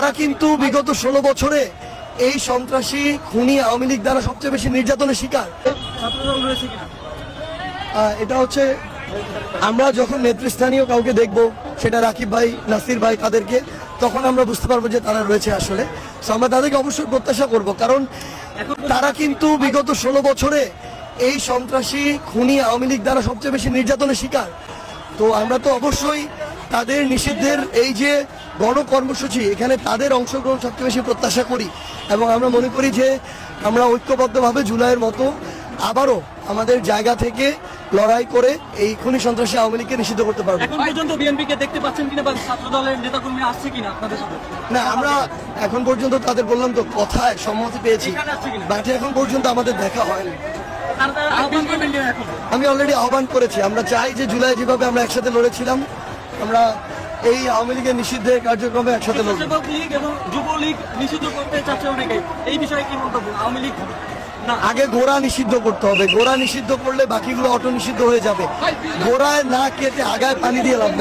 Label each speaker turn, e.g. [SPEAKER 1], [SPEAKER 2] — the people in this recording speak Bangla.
[SPEAKER 1] তারা কিন্তু বিগত 16 বছরে এই সন্ত্রাসী খুনি আওয়ামী লীগ দ্বারা সবচেয়ে বেশি নির্যাতনের শিকার। এটা হচ্ছে আমরা যখন নেতৃস্থানীয় কাউকে দেখব, সেটা রাকিব ভাই, নাসির ভাই, তাদেরকে, তখন আমরা বুঝতে পারবো যে তারা রয়েছে আসলে। আমরা তাদেরকে অবশ্যই প্রত্যাশা করব, কারণ তারা কিন্তু বিগত 16 বছরে এই সন্ত্রাসী খুনি আওয়ামী লীগ দ্বারা সবচেয়ে বেশি নির্যাতনের শিকার। তো আমরা তো অবশ্যই তাদের নিষিদ্ধের এই যে গণকর্মসূচি, এখানে তাদের অংশগ্রহণ সবচেয়ে বেশি প্রত্যাশা করি, এবং আমরা মনে করি যে আমরা ঐক্যবদ্ধভাবে জুলাইয়ের মতো আবারও আমাদের জায়গা থেকে লড়াই করে এই খুনি সন্ত্রাসী আওয়ামী লীগকে নিষিদ্ধ করতে পারবো।
[SPEAKER 2] এখন পর্যন্ত বিএনপিকে দেখতে পাচ্ছেন কিনা বা ছাত্র দলের নেতাকর্মী আসছে কিনা আপনাদের সাথে?
[SPEAKER 1] না, আমরা এখন পর্যন্ত তাদের বললাম তো কথায় সম্মতি পেয়েছি, বাট এখন পর্যন্ত আমাদের দেখা হয়নি। আমি অলরেডি আহ্বান করেছি, আমরা চাই যে জুলাই যেভাবে আমরা একসাথে লড়েছিলাম, আমরা এই আওয়ামী লীগের নিষিদ্ধের কার্যক্রমে একসাথে লড়ব।
[SPEAKER 2] লীগ এবং যুবলীগ নিষিদ্ধ করতে চাচ্ছে অনেকে, এই বিষয়ে কি মন্তব্য? আওয়ামী লীগ
[SPEAKER 1] আগে গোড়া নিষিদ্ধ করতে হবে, গোড়া নিষিদ্ধ করলে বাকিগুলো অটো নিষিদ্ধ হয়ে যাবে। গোড়ায় না কেটে আগায় পানি দিয়ে লাভ নেই।